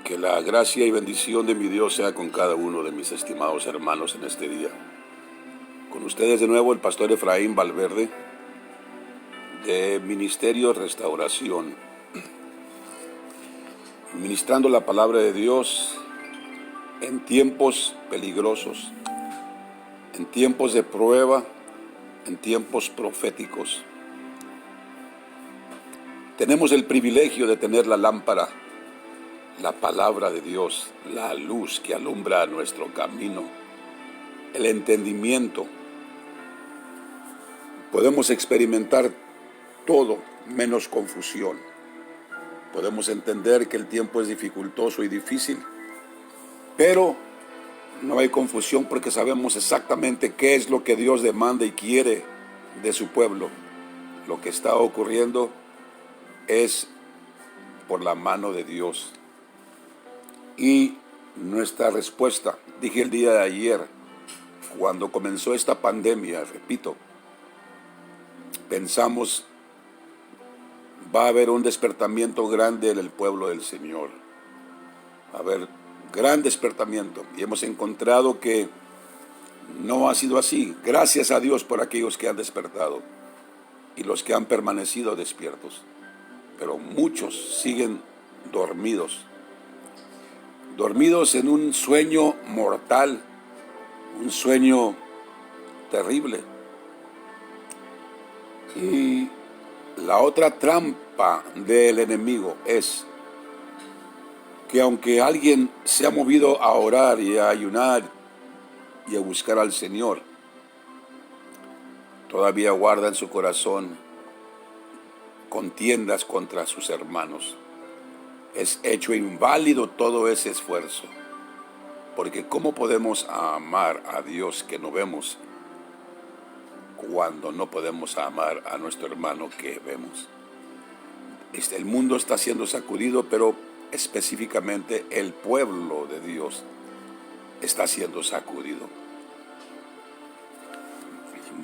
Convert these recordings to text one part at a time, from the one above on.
Que la gracia y bendición de mi Dios sea con cada uno de mis estimados hermanos en este día. Con ustedes de nuevo el pastor Efraín Valverde de Ministerio Restauración, ministrando la palabra de Dios en tiempos peligrosos, en tiempos de prueba, en tiempos proféticos. Tenemos el privilegio de tener la lámpara, la palabra de Dios, la luz que alumbra nuestro camino, el entendimiento. Podemos experimentar todo menos confusión. Podemos entender que el tiempo es dificultoso y difícil, pero no hay confusión porque sabemos exactamente qué es lo que Dios demanda y quiere de su pueblo. Lo que está ocurriendo es por la mano de Dios. Y nuestra respuesta, dije el día de ayer, cuando comenzó esta pandemia, repito, pensamos, va a haber un despertamiento grande en el pueblo del Señor. Va a haber gran despertamiento. Y hemos encontrado que no ha sido así. Gracias a Dios por aquellos que han despertado y los que han permanecido despiertos. Pero muchos siguen dormidos en un sueño mortal, un sueño terrible. Y la otra trampa del enemigo es que aunque alguien se ha movido a orar y a ayunar y a buscar al Señor, todavía guarda en su corazón contiendas contra sus hermanos. Es hecho inválido todo ese esfuerzo, porque ¿cómo podemos amar a Dios que no vemos cuando no podemos amar a nuestro hermano que vemos? El mundo está siendo sacudido, pero específicamente el pueblo de Dios está siendo sacudido.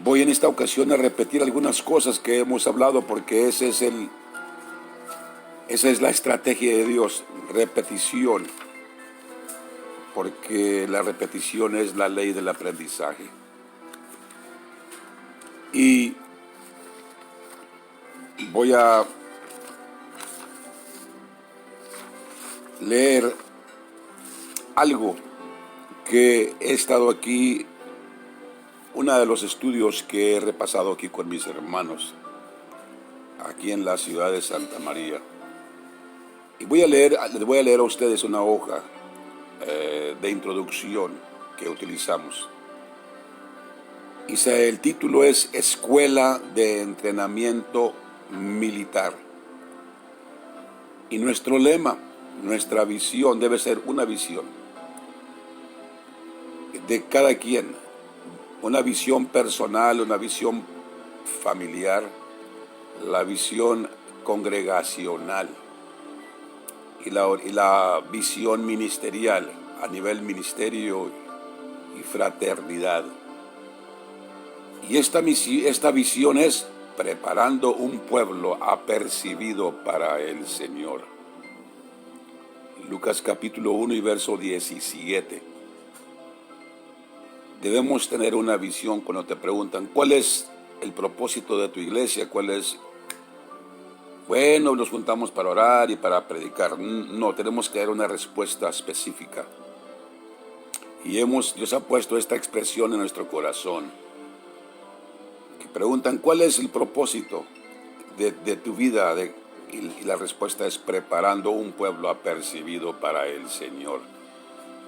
Voy en esta ocasión a repetir algunas cosas que hemos hablado porque esa es la estrategia de Dios, repetición, porque la repetición es la ley del aprendizaje. Y voy a leer algo que he estado aquí, uno de los estudios que he repasado aquí con mis hermanos, aquí en la ciudad de Santa María. Y les voy a leer a ustedes una hoja de introducción que utilizamos. El título es Escuela de Entrenamiento Militar. Y nuestro lema, nuestra visión debe ser una visión de cada quien, una visión personal, una visión familiar, la visión congregacional y la visión ministerial a nivel ministerio y fraternidad. Y esta visión es preparando un pueblo apercibido para el Señor. Lucas capítulo 1 y verso 17. Debemos tener una visión cuando te preguntan, ¿cuál es el propósito de tu iglesia? ¿Cuál es? Bueno, nos juntamos para orar y para predicar. No, tenemos que dar una respuesta específica. Y Dios ha puesto esta expresión en nuestro corazón. Que preguntan, ¿cuál es el propósito de tu vida? Y la respuesta es preparando un pueblo apercibido para el Señor.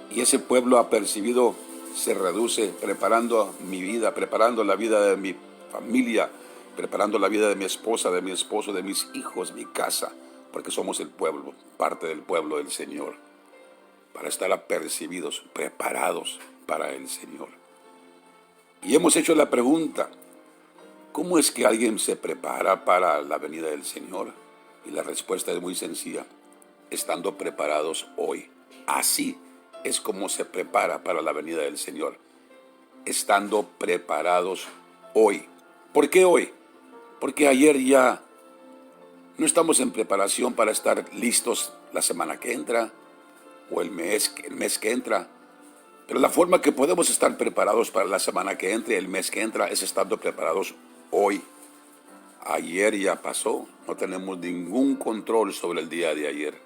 Y ese pueblo apercibido se reduce preparando mi vida, preparando la vida de mi familia, preparando la vida de mi esposa, de mi esposo, de mis hijos, mi casa, porque somos el pueblo, parte del pueblo del Señor, para estar apercibidos, preparados para el Señor. Y hemos hecho la pregunta, ¿cómo es que alguien se prepara para la venida del Señor? Y la respuesta es muy sencilla, estando preparados hoy. Así es como se prepara para la venida del Señor, estando preparados hoy. ¿Por qué hoy? Porque ayer ya no estamos en preparación para estar listos la semana que entra, o el mes que entra. Pero la forma que podemos estar preparados para la semana que entre, el mes que entra, es estando preparados hoy. Ayer ya pasó, no tenemos ningún control sobre el día de ayer.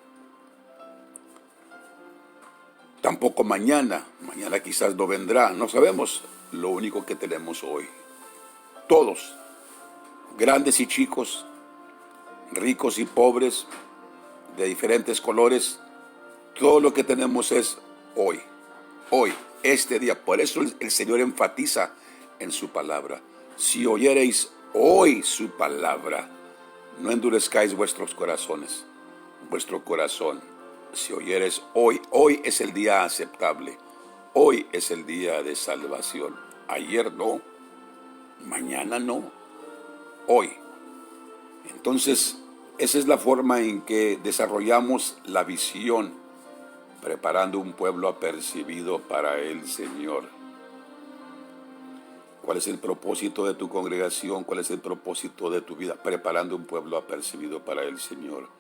Tampoco mañana, mañana quizás no vendrá, no sabemos. Lo único que tenemos hoy, todos, grandes y chicos, ricos y pobres, de diferentes colores, todo lo que tenemos es hoy, hoy, este día. Por eso el Señor enfatiza en su palabra: si oyereis hoy su palabra, no endurezcáis vuestros corazones, vuestro corazón. Si oyeres hoy, hoy es el día aceptable, hoy es el día de salvación. Ayer no, mañana no, hoy. Entonces, esa es la forma en que desarrollamos la visión, preparando un pueblo apercibido para el Señor. ¿Cuál es el propósito de tu congregación? ¿Cuál es el propósito de tu vida? Preparando un pueblo apercibido para el Señor.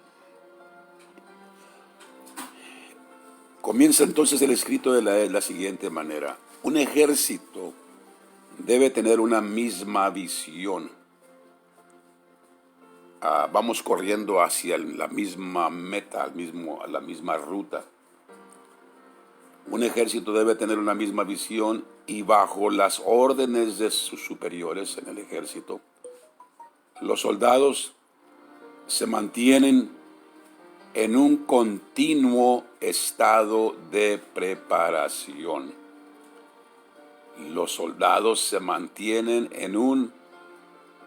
Comienza entonces el escrito de la siguiente manera: un ejército debe tener una misma visión. Vamos corriendo hacia la misma meta, a la misma ruta. Un ejército debe tener una misma visión y bajo las órdenes de sus superiores en el ejército, los soldados se mantienen en un continuo estado de preparación. Los soldados se mantienen en un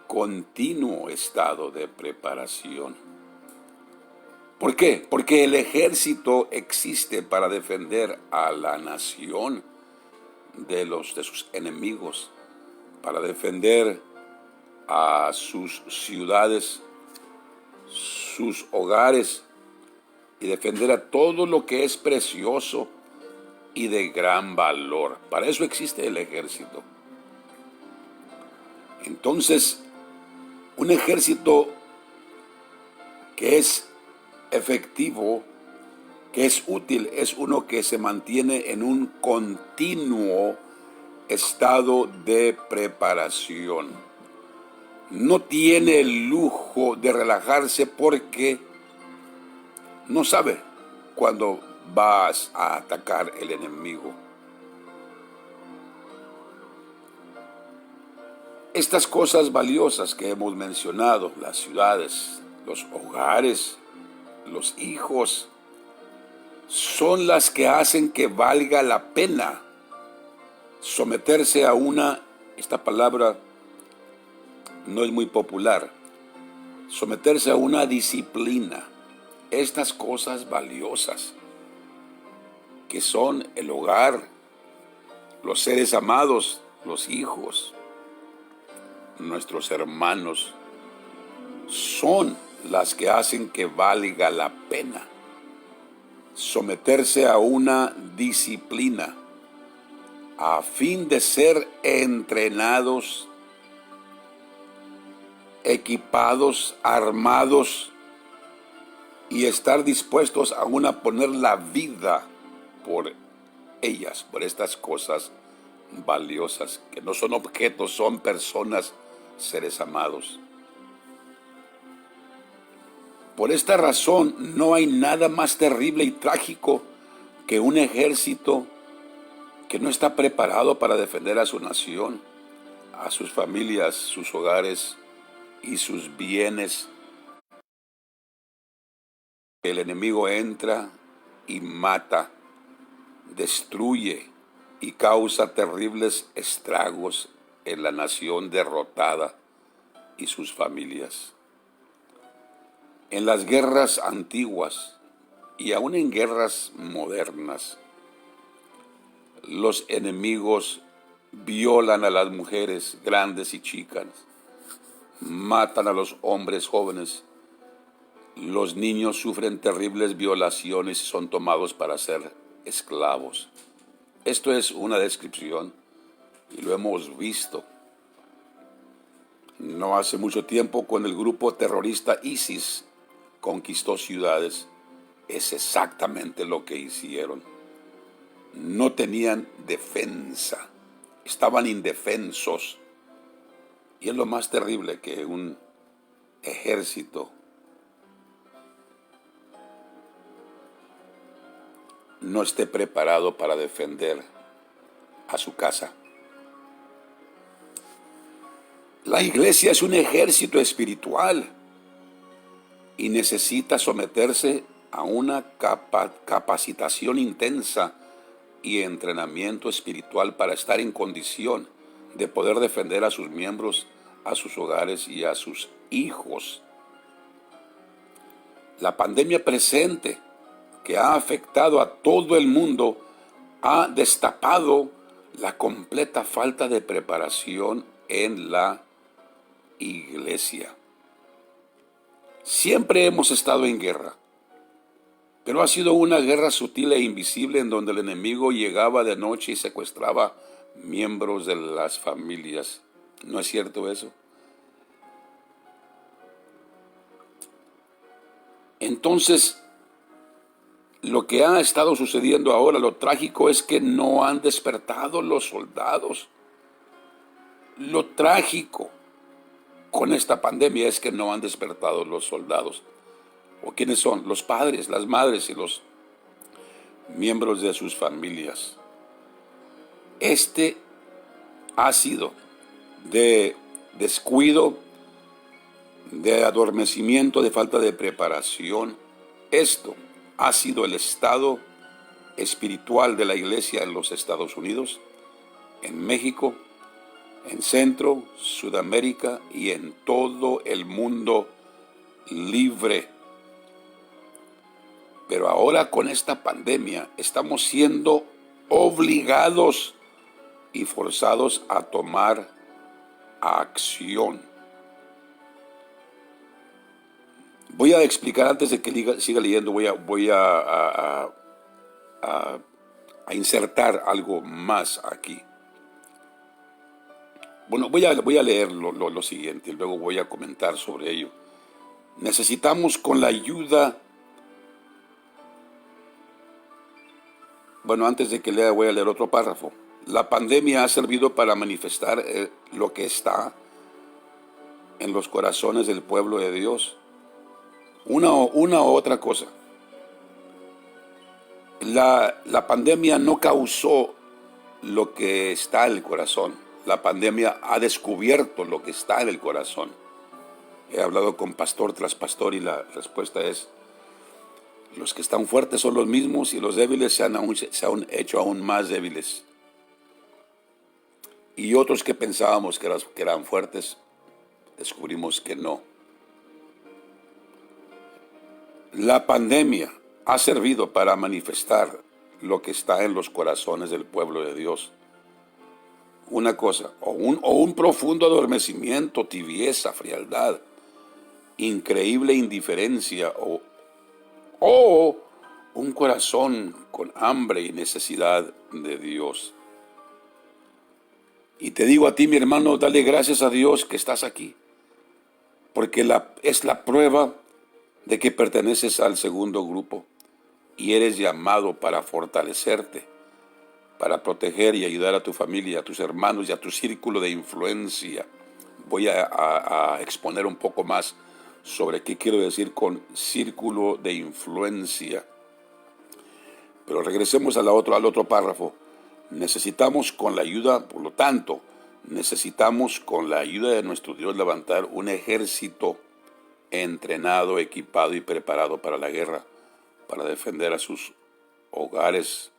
continuo estado de preparación. ¿Por qué? Porque el ejército existe para defender a la nación de sus enemigos, para defender a sus ciudades, sus hogares, y defender a todo lo que es precioso y de gran valor. Para eso existe el ejército. Entonces, un ejército que es efectivo, que es útil, es uno que se mantiene en un continuo estado de preparación. No tiene el lujo de relajarse porque no sabe cuándo vas a atacar el enemigo. Estas cosas valiosas que hemos mencionado, las ciudades, los hogares, los hijos, son las que hacen que valga la pena someterse a esta palabra no es muy popular, someterse a una disciplina. Estas cosas valiosas que son el hogar, los seres amados, los hijos, nuestros hermanos, son las que hacen que valga la pena someterse a una disciplina a fin de ser entrenados, equipados, armados y estar dispuestos aún a poner la vida por ellas, por estas cosas valiosas, que no son objetos, son personas, seres amados. Por esta razón, no hay nada más terrible y trágico que un ejército que no está preparado para defender a su nación, a sus familias, sus hogares y sus bienes. El enemigo entra y mata, destruye y causa terribles estragos en la nación derrotada y sus familias. En las guerras antiguas y aún en guerras modernas, los enemigos violan a las mujeres grandes y chicas, matan a los hombres jóvenes, los niños sufren terribles violaciones y son tomados para ser esclavos. Esto es una descripción y lo hemos visto. No hace mucho tiempo, cuando el grupo terrorista ISIS conquistó ciudades, Es exactamente lo que hicieron. No tenían defensa, estaban indefensos. Y es lo más terrible que un ejército no esté preparado para defender a su casa. La iglesia es un ejército espiritual y necesita someterse a una capacitación intensa y entrenamiento espiritual para estar en condición de poder defender a sus miembros, a sus hogares y a sus hijos. La pandemia presente, que ha afectado a todo el mundo, ha destapado la completa falta de preparación en la iglesia. Siempre hemos estado en guerra, pero ha sido una guerra sutil e invisible en donde el enemigo llegaba de noche y secuestraba miembros de las familias. ¿No es cierto eso? Entonces, lo que ha estado sucediendo ahora, lo trágico es que no han despertado los soldados. Lo trágico con esta pandemia es que no han despertado los soldados. ¿O quiénes son? Los padres, las madres y los miembros de sus familias. Este ha sido de descuido, de adormecimiento, de falta de preparación. Esto ha sido el estado espiritual de la iglesia en los Estados Unidos, en México, en Centro, Sudamérica y en todo el mundo libre. Pero ahora con esta pandemia estamos siendo obligados y forzados a tomar acción. Voy a explicar antes de que siga leyendo, voy a insertar algo más aquí. Bueno, voy a leer lo siguiente y luego voy a comentar sobre ello. Necesitamos con la ayuda. Bueno, antes de que lea voy a leer otro párrafo. La pandemia ha servido para manifestar lo que está en los corazones del pueblo de Dios. Una u otra cosa. La pandemia no causó lo que está en el corazón. La pandemia ha descubierto lo que está en el corazón. He hablado con pastor tras pastor y la respuesta es: los que están fuertes son los mismos y los débiles se han hecho aún más débiles. Y otros que pensábamos que eran fuertes, descubrimos que no. La pandemia ha servido para manifestar lo que está en los corazones del pueblo de Dios. Una cosa, o un profundo adormecimiento, tibieza, frialdad, increíble indiferencia, o un corazón con hambre y necesidad de Dios. Y te digo a ti, mi hermano, dale gracias a Dios que estás aquí, porque es la prueba de que perteneces al segundo grupo y eres llamado para fortalecerte, para proteger y ayudar a tu familia, a tus hermanos y a tu círculo de influencia. Voy a exponer un poco más sobre qué quiero decir con círculo de influencia. Pero regresemos al otro párrafo. Necesitamos con la ayuda, por lo tanto, necesitamos con la ayuda de nuestro Dios levantar un ejército entrenado, equipado y preparado para la guerra, para defender a sus hogares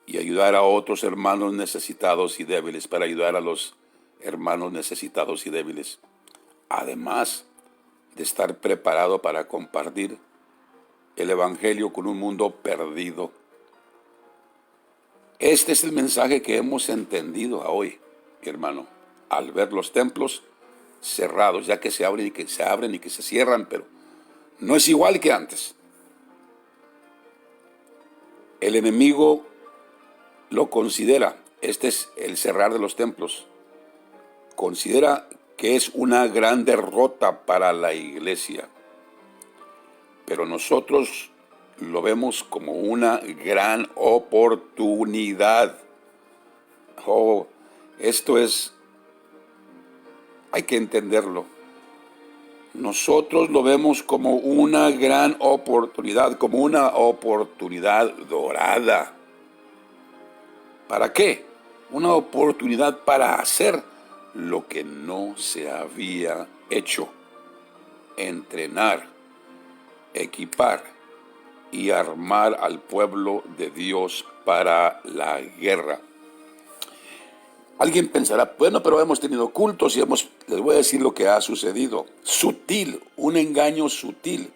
y ayudar a otros hermanos necesitados y débiles, para ayudar a los hermanos necesitados y débiles. Además de estar preparado para compartir el Evangelio con un mundo perdido. Este es el mensaje que hemos entendido hoy, mi hermano, al ver los templos cerrados, ya que se abren y que se cierran, pero no es igual que antes. El enemigo lo considera, este es el cerrar de los templos, considera que es una gran derrota para la iglesia. Pero nosotros lo vemos como una gran oportunidad. Oh, esto es, hay que entenderlo. Nosotros lo vemos como una gran oportunidad, como una oportunidad dorada. ¿Para qué? Una oportunidad para hacer lo que no se había hecho. Entrenar, equipar y armar al pueblo de Dios para la guerra. Alguien pensará, bueno, pero hemos tenido cultos y les voy a decir lo que ha sucedido. Sutil, un engaño sutil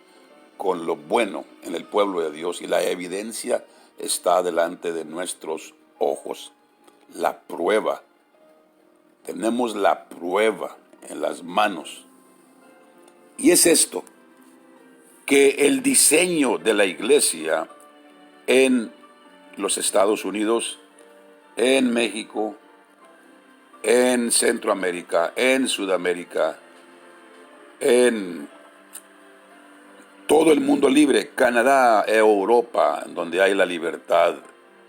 con lo bueno en el pueblo de Dios, y la evidencia está delante de nuestros ojos. La prueba, tenemos la prueba en las manos. Y es esto, que el diseño de la iglesia en los Estados Unidos, en México, en Centroamérica, en Sudamérica, en todo el mundo libre, Canadá, Europa, donde hay la libertad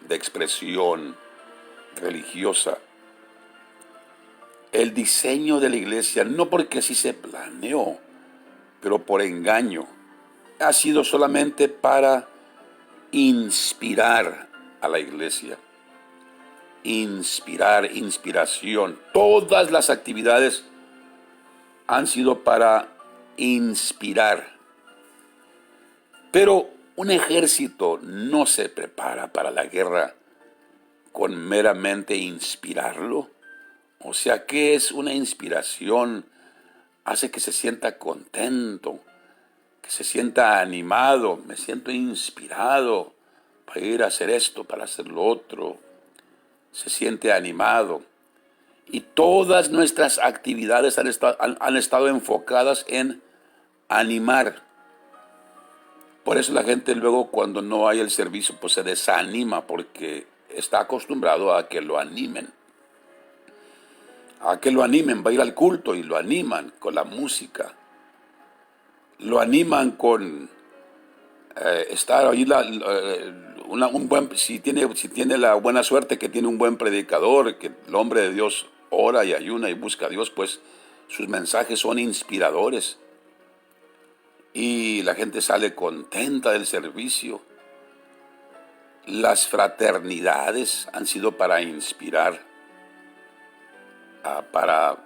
de expresión religiosa. El diseño de la iglesia, no porque así se planeó, pero por engaño, ha sido solamente para inspirar a la iglesia. Inspirar, inspiración. Todas las actividades han sido para inspirar. Pero un ejército no se prepara para la guerra con meramente inspirarlo. O sea, ¿qué es una inspiración? Hace que se sienta contento, que se sienta animado. Me siento inspirado para ir a hacer esto, para hacer lo otro. Se siente animado. Y todas nuestras actividades han estado enfocadas en animar. Por eso la gente luego, cuando no hay el servicio, pues se desanima, porque está acostumbrado a que lo animen. A que lo animen, va a ir al culto y lo animan con la música. Lo animan con estar ahí, si tiene la buena suerte que tiene un buen predicador, que el hombre de Dios ora y ayuna y busca a Dios, pues sus mensajes son inspiradores. Y la gente sale contenta del servicio. Las fraternidades han sido para inspirar, para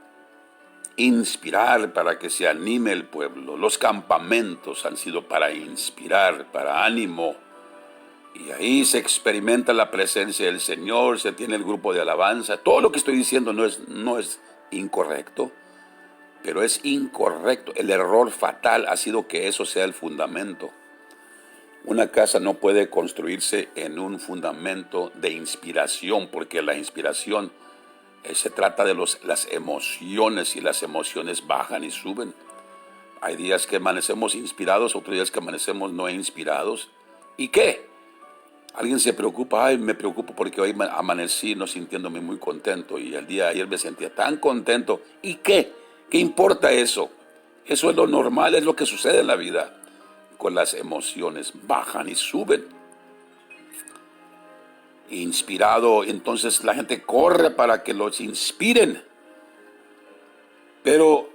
que se anime el pueblo. Los campamentos han sido para inspirar, para ánimo. Y ahí se experimenta la presencia del Señor, se tiene el grupo de alabanza. Todo lo que estoy diciendo no es incorrecto, pero es incorrecto. El error fatal ha sido que eso sea el fundamento. Una casa no puede construirse en un fundamento de inspiración, porque la inspiración se trata de las emociones, y las emociones bajan y suben. Hay días que amanecemos inspirados, otros días que amanecemos no inspirados. ¿Y qué? Alguien se preocupa, me preocupo porque hoy amanecí no sintiéndome muy contento, y el día de ayer me sentía tan contento. ¿Y qué? ¿Qué importa eso? Eso es lo normal, es lo que sucede en la vida. Con las emociones bajan y suben. Inspirado, entonces la gente corre para que los inspiren. Pero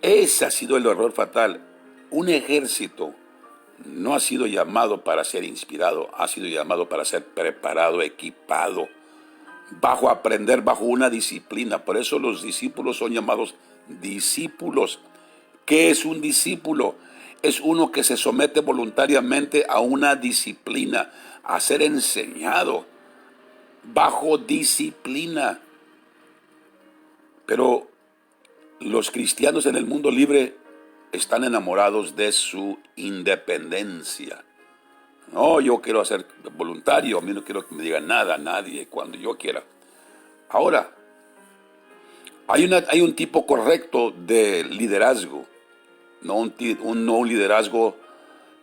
ese ha sido el error fatal. Un ejército no ha sido llamado para ser inspirado, ha sido llamado para ser preparado, equipado, aprender bajo una disciplina. Por eso los discípulos son llamados discípulos. ¿Qué es un discípulo? Es uno que se somete voluntariamente a una disciplina, a ser enseñado bajo disciplina. Pero los cristianos en el mundo libre están enamorados de su independencia. No, yo quiero ser voluntario, a mí no quiero que me diga nada, nadie, cuando yo quiera. Ahora, hay un tipo correcto de liderazgo, no un liderazgo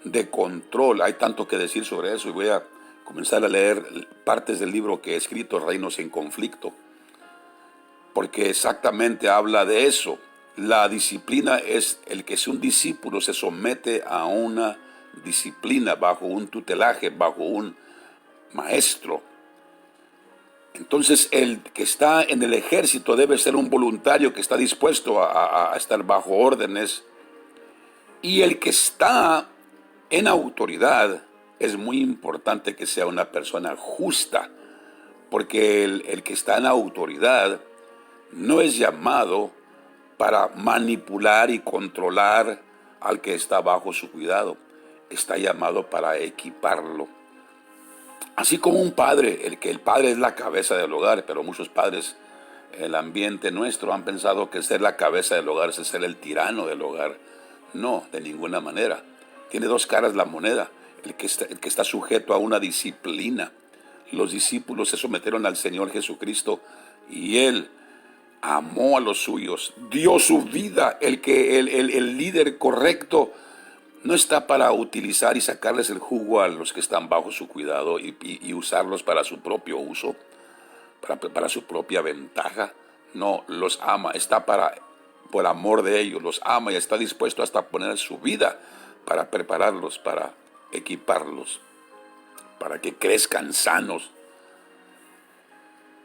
de control. Hay tanto que decir sobre eso, y voy a comenzar a leer partes del libro que he escrito, Reinos en Conflicto, porque exactamente habla de eso. La disciplina es el que, si un discípulo se somete a una disciplina, bajo un tutelaje, bajo un maestro. Entonces el que está en el ejército debe ser un voluntario que está dispuesto a estar bajo órdenes. Y el que está en autoridad es muy importante que sea una persona justa, porque el que está en autoridad no es llamado para manipular y controlar al que está bajo su cuidado. Está llamado para equiparlo. Así como un padre, el padre es la cabeza del hogar, pero muchos padres en el ambiente nuestro han pensado que ser la cabeza del hogar es ser el tirano del hogar. No, de ninguna manera. Tiene dos caras la moneda. El que está sujeto a una disciplina. Los discípulos se sometieron al Señor Jesucristo y Él amó a los suyos, dio su vida. El líder correcto no está para utilizar y sacarles el jugo a los que están bajo su cuidado y usarlos para su propio uso, para su propia ventaja. No, los ama, está por amor de ellos, los ama y está dispuesto hasta poner su vida para prepararlos, para equiparlos, para que crezcan sanos.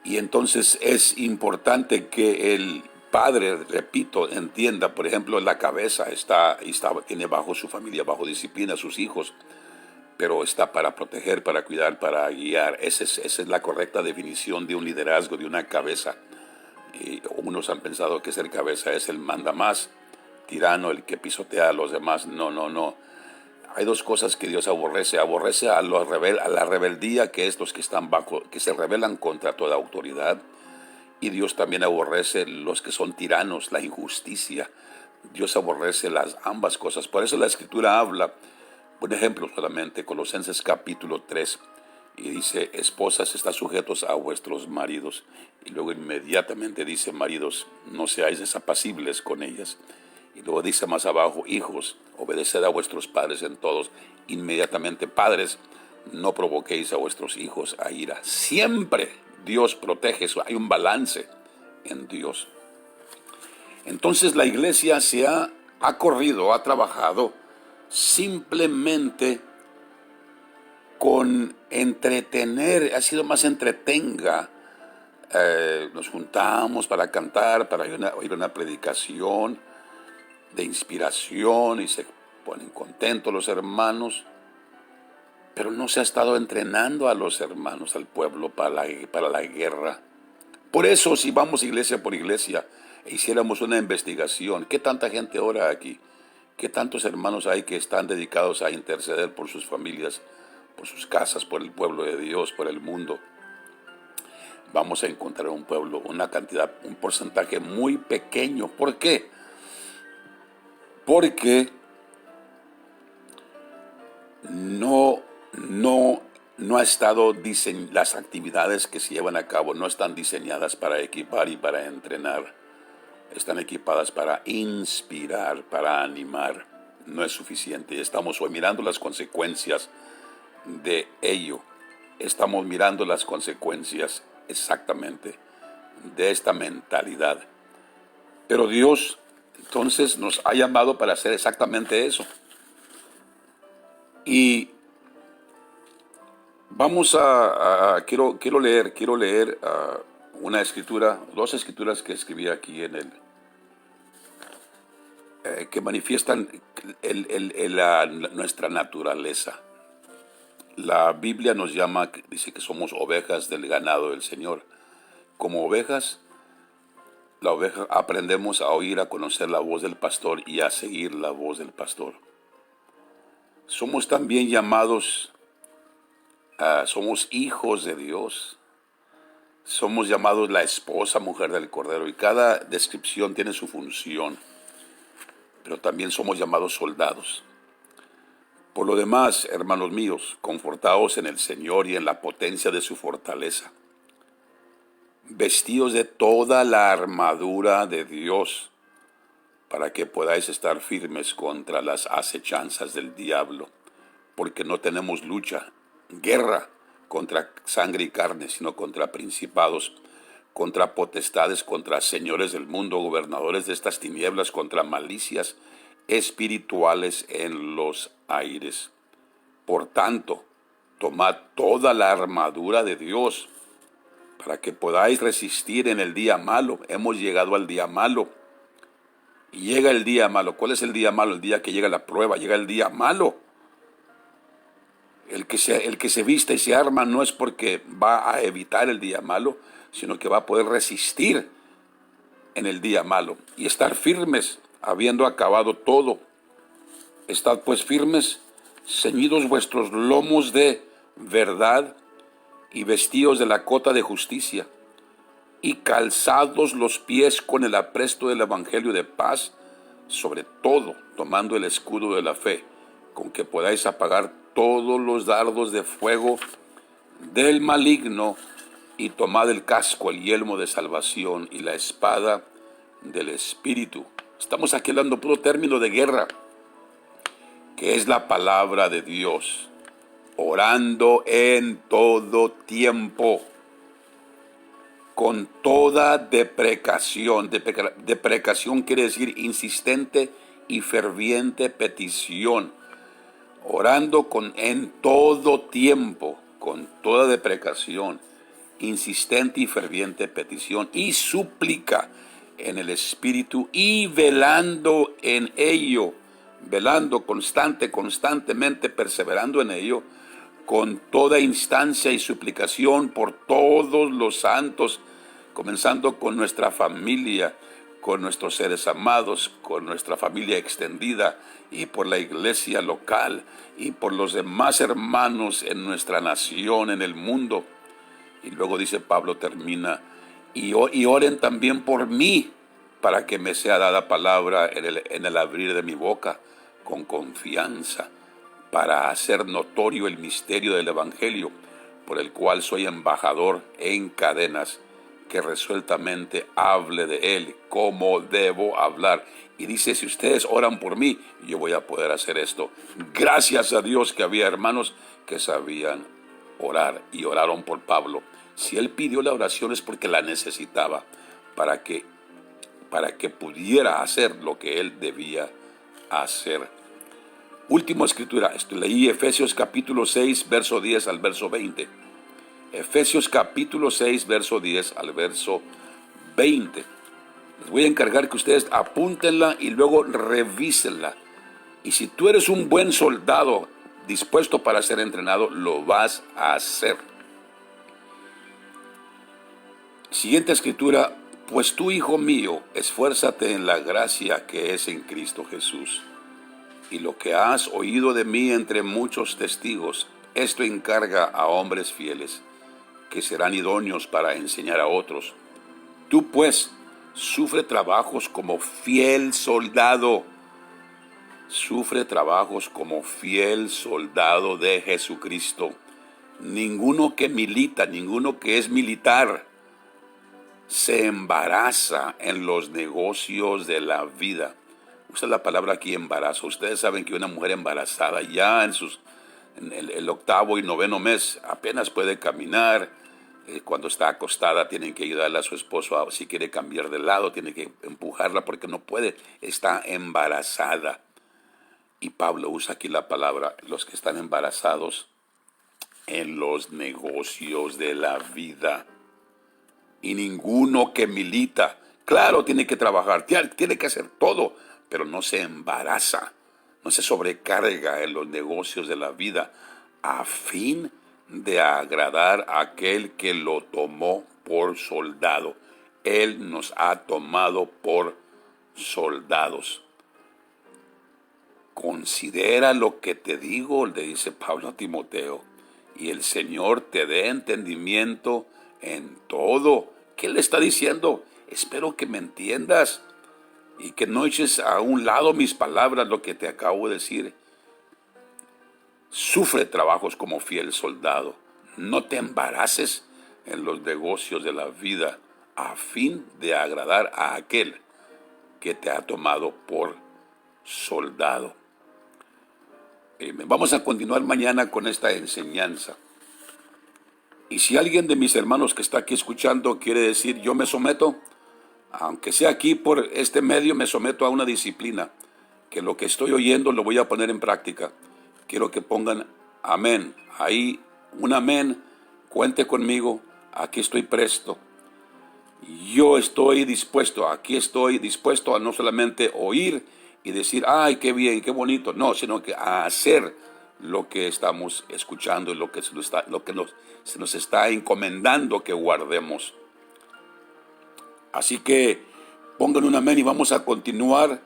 Y entonces es importante que el padre, repito, entienda, por ejemplo, la cabeza tiene bajo su familia, bajo disciplina a sus hijos, pero está para proteger, para cuidar, para guiar. Esa es la correcta definición de un liderazgo, de una cabeza. Y unos han pensado que ser cabeza es el mandamás, tirano, el que pisotea a los demás. No, no, no. Hay dos cosas que Dios aborrece. Aborrece a la rebeldía, que es los que están que se rebelan contra toda autoridad. Y Dios también aborrece los que son tiranos, la injusticia. Dios aborrece ambas cosas. Por eso la Escritura habla, por ejemplo, solamente Colosenses capítulo 3, y dice: esposas, estad sujetos a vuestros maridos. Y luego inmediatamente dice: maridos, no seáis desapacibles con ellas. Y luego dice más abajo: hijos, obedeced a vuestros padres en todos. Inmediatamente: padres, no provoquéis a vuestros hijos a ira. Siempre Dios protege eso. Hay un balance en Dios. Entonces la iglesia ha corrido, ha trabajado simplemente con entretener, ha sido más entretenga. Nos juntamos para cantar, para oír una predicación de inspiración y se ponen contentos los hermanos, pero no se ha estado entrenando a los hermanos, al pueblo para la guerra. Por eso, si vamos iglesia por iglesia e hiciéramos una investigación, ¿qué tanta gente ora aquí? ¿Qué tantos hermanos hay que están dedicados a interceder por sus familias, por sus casas, por el pueblo de Dios, por el mundo? Vamos a encontrar un pueblo, un porcentaje muy pequeño. ¿Por qué? Porque no ha estado las actividades que se llevan a cabo no están diseñadas para equipar y para entrenar. Están equipadas para inspirar, para animar. No es suficiente. Estamos hoy mirando las consecuencias de ello. Estamos mirando las consecuencias exactamente de esta mentalidad. Pero Dios entonces nos ha llamado para hacer exactamente eso. Y vamos quiero leer una escritura, dos escrituras que escribí aquí que manifiestan nuestra naturaleza. La Biblia nos dice que somos ovejas del ganado del Señor. Como ovejas, aprendemos a oír, a conocer la voz del pastor y a seguir la voz del pastor. Somos también llamados, somos hijos de Dios. Somos llamados la esposa, mujer del Cordero, y cada descripción tiene su función. Pero también somos llamados soldados. Por lo demás, hermanos míos, confortaos en el Señor y en la potencia de su fortaleza. Vestíos de toda la armadura de Dios, para que podáis estar firmes contra las acechanzas del diablo, porque no tenemos guerra contra sangre y carne, sino contra principados, contra potestades, contra señores del mundo, gobernadores de estas tinieblas, contra malicias espirituales en los aires. Por tanto, tomad toda la armadura de Dios para que podáis resistir en el día malo. Hemos llegado al día malo. Y llega el día malo. ¿Cuál es el día malo? El día que llega la prueba, llega el día malo. El que se viste y se arma no es porque va a evitar el día malo, sino que va a poder resistir en el día malo y estar firmes, habiendo acabado todo. Estad pues firmes, ceñidos vuestros lomos de verdad y vestidos de la cota de justicia, y calzados los pies con el apresto del evangelio de paz, sobre todo tomando el escudo de la fe, con que podáis apagar todos los dardos de fuego del maligno, y tomad el casco, el yelmo de salvación y la espada del Espíritu. Estamos aquí hablando puro término de guerra, que es la palabra de Dios, orando en todo tiempo, con toda deprecación. Deprecación quiere decir insistente y ferviente petición. Orando en todo tiempo, con toda deprecación, insistente y ferviente petición y súplica en el Espíritu, y velando en ello, velando constantemente, perseverando en ello, con toda instancia y suplicación por todos los santos, comenzando con nuestra familia, con nuestros seres amados, con nuestra familia extendida, y por la iglesia local, y por los demás hermanos en nuestra nación, en el mundo. Y luego dice Pablo, termina, y oren también por mí, para que me sea dada palabra en el abrir de mi boca, con confianza, para hacer notorio el misterio del Evangelio, por el cual soy embajador en cadenas, que resueltamente hable de él como debo hablar. Y dice, si ustedes oran por mí, yo voy a poder hacer esto. Gracias a Dios que había hermanos que sabían orar y oraron por Pablo. Si él pidió la oración es porque la necesitaba para que pudiera hacer lo que él debía hacer. Última escritura, leí Efesios capítulo 6, verso 10 al verso 20. Efesios capítulo 6, verso 10 al verso 20. Les voy a encargar que ustedes apúntenla y luego revísenla. Y si tú eres un buen soldado dispuesto para ser entrenado, lo vas a hacer. Siguiente escritura, pues tú, hijo mío, esfuérzate en la gracia que es en Cristo Jesús. Y lo que has oído de mí entre muchos testigos, esto encarga a hombres fieles, que serán idóneos para enseñar a otros. Tú pues, sufre trabajos como fiel soldado. Sufre trabajos como fiel soldado de Jesucristo. Ninguno que milita, ninguno que es militar, se embaraza en los negocios de la vida. Usa la palabra aquí, embarazo. Ustedes saben que una mujer embarazada ya en el octavo y noveno mes apenas puede caminar. Cuando está acostada tienen que ayudarle a su esposo, si quiere cambiar de lado, tiene que empujarla porque no puede, está embarazada. Y Pablo usa aquí la palabra, los que están embarazados en los negocios de la vida. Y ninguno que milita, claro, tiene que trabajar, tiene que hacer todo, pero no se embaraza, no se sobrecarga en los negocios de la vida, a fin de agradar a aquel que lo tomó por soldado. Él nos ha tomado por soldados. Considera lo que te digo, le dice Pablo a Timoteo, y el Señor te dé entendimiento en todo. ¿Qué le está diciendo? Espero que me entiendas y que no eches a un lado mis palabras, lo que te acabo de decir. Sufre trabajos como fiel soldado. No te embaraces en los negocios de la vida, a fin de agradar a aquel que te ha tomado por soldado. Vamos a continuar mañana con esta enseñanza. Y si alguien de mis hermanos que está aquí escuchando quiere decir, yo me someto, aunque sea aquí por este medio, me someto a una disciplina, que lo que estoy oyendo lo voy a poner en práctica. Quiero que pongan amén. Ahí un amén, cuente conmigo, aquí estoy presto. Yo estoy dispuesto, aquí estoy dispuesto a no solamente oír y decir, ay, qué bien, qué bonito, no, sino que a hacer lo que estamos escuchando y lo que se nos está encomendando que guardemos. Así que pongan un amén y vamos a continuar.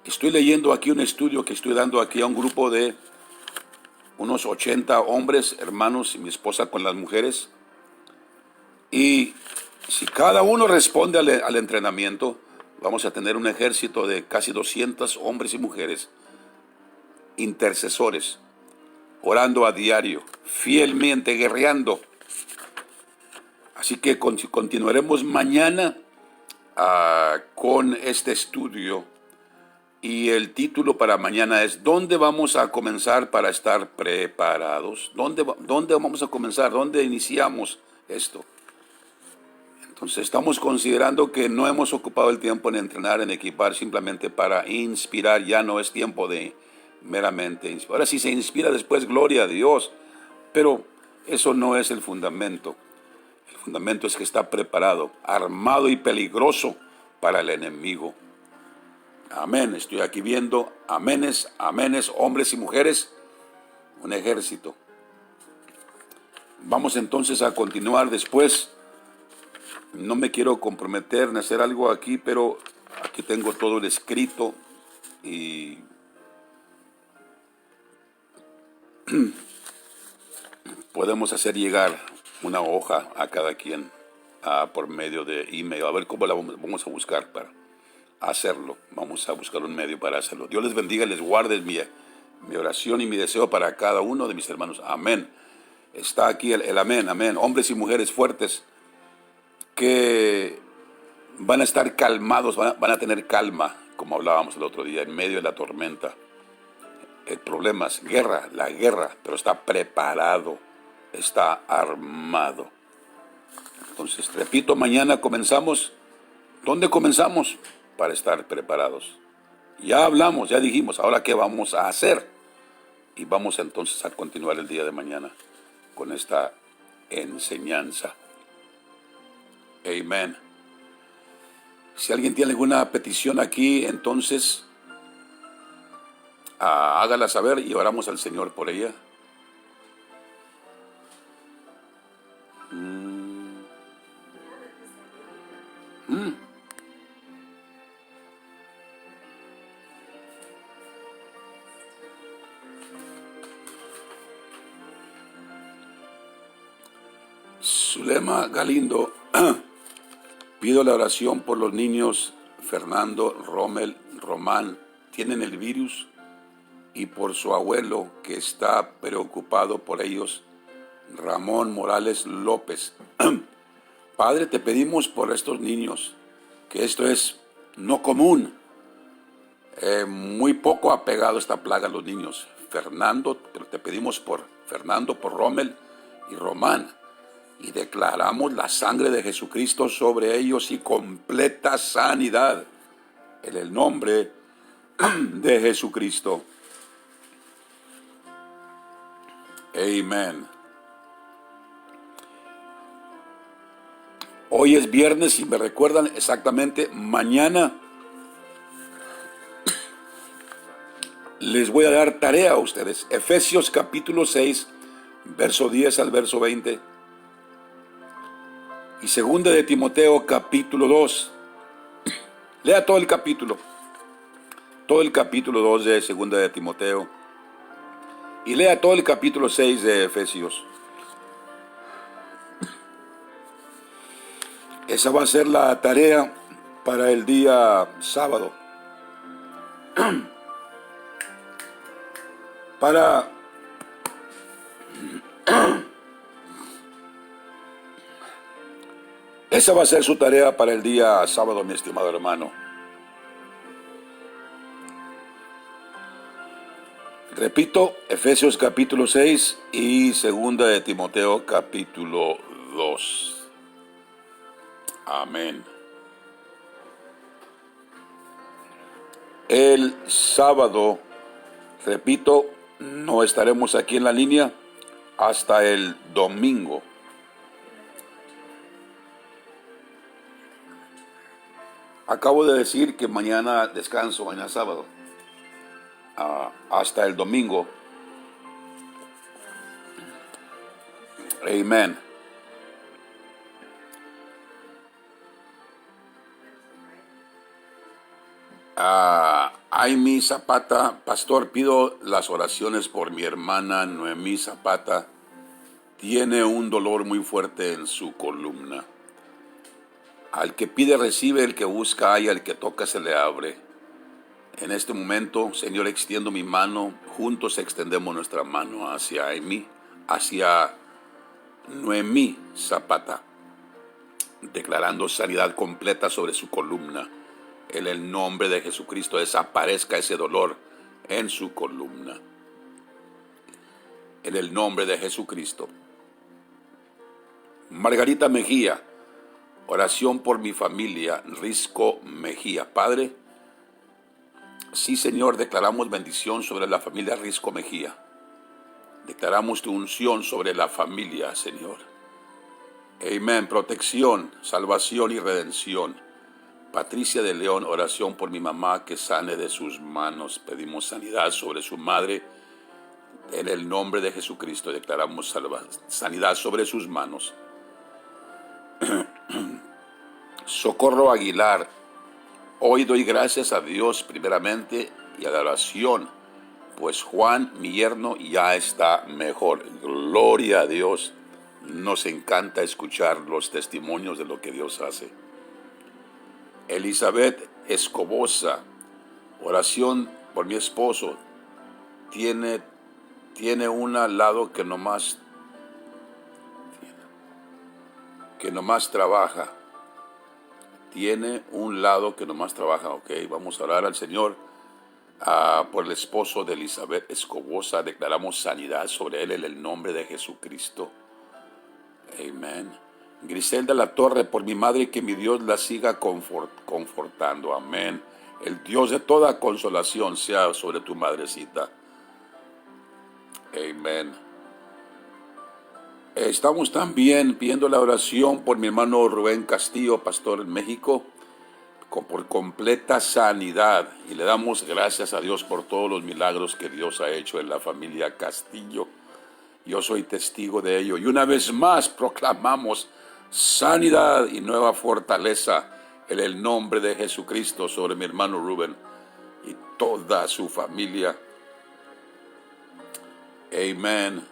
Estoy leyendo aquí un estudio que estoy dando aquí a un grupo de unos 80 hombres, hermanos, y mi esposa con las mujeres. Y si cada uno responde al entrenamiento, vamos a tener un ejército de casi 200 hombres y mujeres, intercesores, orando a diario, fielmente, guerreando. Así que continuaremos mañana con este estudio. Y el título para mañana es ¿dónde vamos a comenzar para estar preparados? ¿Dónde vamos a comenzar? ¿Dónde iniciamos esto? Entonces estamos considerando que no hemos ocupado el tiempo en entrenar, en equipar, simplemente para inspirar. Ya no es tiempo de meramente inspirar. Ahora si se inspira después, gloria a Dios. Pero eso no es el fundamento. El fundamento es que está preparado, armado y peligroso para el enemigo. Amén. Estoy aquí viendo aménes, aménes, hombres y mujeres, un ejército. Vamos entonces a continuar después. No me quiero comprometer en hacer algo aquí, pero aquí tengo todo el escrito y podemos hacer llegar una hoja a cada quien por medio de email. A ver cómo la vamos a buscar para hacerlo. Vamos a buscar un medio para hacerlo. Dios les bendiga y les guarde mi oración y mi deseo para cada uno de mis hermanos. Amén. Está aquí el amén, amén. Hombres y mujeres fuertes que van a estar calmados, van a tener calma, como hablábamos el otro día, en medio de la tormenta. El problema es la guerra, pero está preparado, está armado. Entonces, repito, mañana comenzamos. ¿Dónde comenzamos? Para estar preparados. Ya hablamos, ya dijimos, ahora qué vamos a hacer. Y vamos entonces a continuar el día de mañana con esta enseñanza. Amén. Si alguien tiene alguna petición aquí, entonces hágala saber y oramos al Señor por ella. Zulema Galindo, pido la oración por los niños Fernando, Rommel, Román, tienen el virus, y por su abuelo que está preocupado por ellos, Ramón Morales López. Padre, te pedimos por estos niños, que esto es no común, muy poco apegado esta plaga a los niños. Fernando, pero te pedimos por Fernando, por Rommel y Román, y declaramos la sangre de Jesucristo sobre ellos y completa sanidad en el nombre de Jesucristo. Amén. Hoy es viernes y me recuerdan exactamente, mañana les voy a dar tarea a ustedes. Efesios capítulo 6, verso 10 al verso 20. Y segunda de Timoteo capítulo 2. Lea todo el capítulo 2 de segunda de Timoteo. Y lea todo el capítulo 6 de Efesios. Esa va a ser la tarea para el día sábado. Esa va a ser su tarea para el día sábado, mi estimado hermano. Repito, Efesios capítulo 6 y segunda de Timoteo capítulo 2. Amén. El sábado, repito, no estaremos aquí en la línea, hasta el domingo. Acabo de decir que mañana descanso, mañana sábado, hasta el domingo. Amén. Aimee Zapata, pastor, pido las oraciones por mi hermana Noemí Zapata. Tiene un dolor muy fuerte en su columna. Al que pide recibe, el que busca halla, el que toca se le abre. En este momento, Señor, extiendo mi mano, juntos extendemos nuestra mano hacia Aimee, hacia Noemí Zapata, declarando sanidad completa sobre su columna. En el nombre de Jesucristo, desaparezca ese dolor en su columna. En el nombre de Jesucristo. Margarita Mejía, oración por mi familia, Risco Mejía. Padre, sí, Señor, declaramos bendición sobre la familia Risco Mejía. Declaramos tu unción sobre la familia, Señor. Amén. Protección, salvación y redención. Patricia de León, oración por mi mamá, que sane de sus manos. Pedimos sanidad sobre su madre. En el nombre de Jesucristo declaramos sanidad sobre sus manos. Socorro Aguilar, hoy doy gracias a Dios primeramente y a la oración, pues Juan, mi yerno, ya está mejor. Gloria a Dios. Nos encanta escuchar los testimonios de lo que Dios hace. Elizabeth Escobosa, oración por mi esposo. Tiene un lado que nomás trabaja. Tiene un lado que nomás trabaja. Ok, vamos a orar al Señor por el esposo de Elizabeth Escobosa. Declaramos sanidad sobre él en el nombre de Jesucristo. Amén. Griselda La Torre, por mi madre, que mi Dios la siga confortando. Amén. El Dios de toda consolación sea sobre tu madrecita. Amén. Estamos también pidiendo la oración por mi hermano Rubén Castillo, pastor en México, por completa sanidad. Y le damos gracias a Dios por todos los milagros que Dios ha hecho en la familia Castillo. Yo soy testigo de ello. Y una vez más proclamamos sanidad y nueva fortaleza en el nombre de Jesucristo sobre mi hermano Rubén y toda su familia. Amén.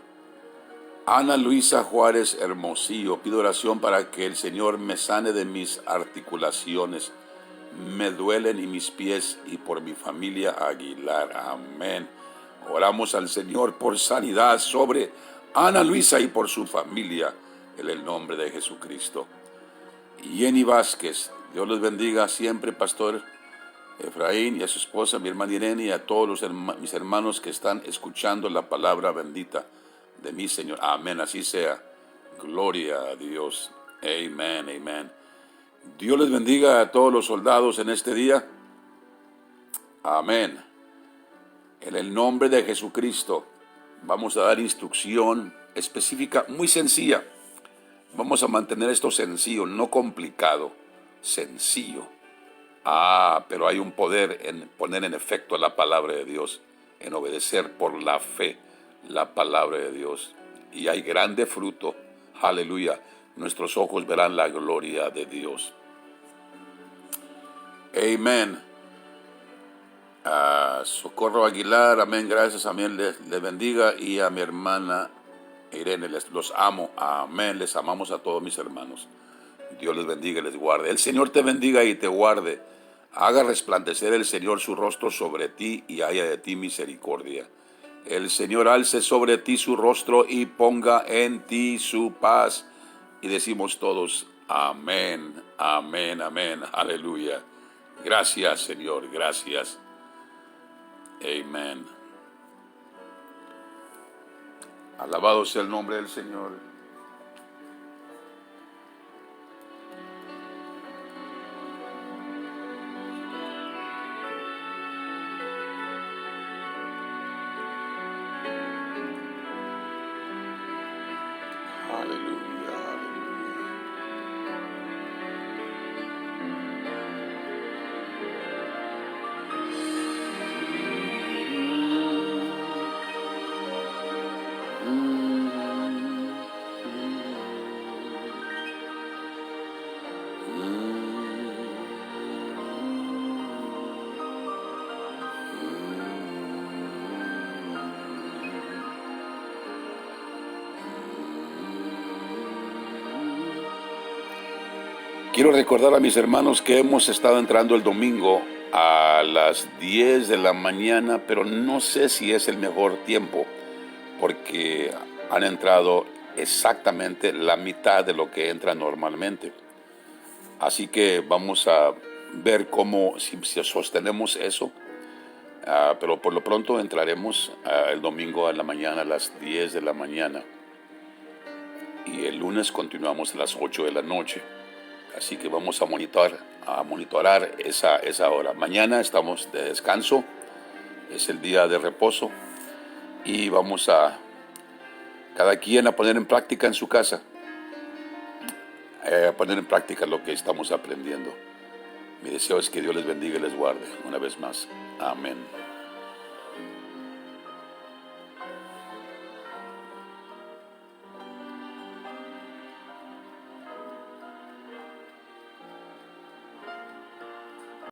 Ana Luisa Juárez Hermosillo, pido oración para que el Señor me sane de mis articulaciones. Me duelen y mis pies, y por mi familia Aguilar. Amén. Oramos al Señor por sanidad sobre Ana Luisa y por su familia, en el nombre de Jesucristo. Jenny Vázquez, Dios les bendiga siempre, pastor Efraín y a su esposa, mi hermana Irene, y a todos mis hermanos que están escuchando la palabra bendita de mi Señor. Amén, así sea. Gloria a Dios. Amén, amén. Dios les bendiga a todos los soldados en este día. Amén. En el nombre de Jesucristo vamos a dar instrucción específica, muy sencilla. Vamos a mantener esto sencillo, no complicado, sencillo. Pero hay un poder en poner en efecto la palabra de Dios, en obedecer por la fe la palabra de Dios. Y hay grande fruto. Aleluya. Nuestros ojos verán la gloria de Dios. Amén. Socorro Aguilar, amén, gracias, amén, les bendiga, y a mi hermana Irene, los amo, amén, les amamos a todos mis hermanos. Dios les bendiga y les guarde. El Señor te bendiga y te guarde. Haga resplandecer el Señor su rostro sobre ti y haya de ti misericordia. El Señor alce sobre ti su rostro y ponga en ti su paz. Y decimos todos, amén, amén, amén, aleluya. Gracias, Señor, gracias. Amén. Alabado sea el nombre del Señor. Aleluya, aleluya. Quiero recordar a mis hermanos que hemos estado entrando el domingo a las 10 de la mañana, pero no sé si es el mejor tiempo, porque han entrado exactamente la mitad de lo que entra normalmente. Así que vamos a ver cómo, si sostenemos eso, pero por lo pronto entraremos el domingo a la mañana a las 10 de la mañana y el lunes continuamos a las 8 de la noche. Así que vamos a monitorar esa hora. Mañana estamos de descanso, es el día de reposo y vamos a cada quien a poner en práctica en su casa, a poner en práctica lo que estamos aprendiendo. Mi deseo es que Dios les bendiga y les guarde una vez más. Amén.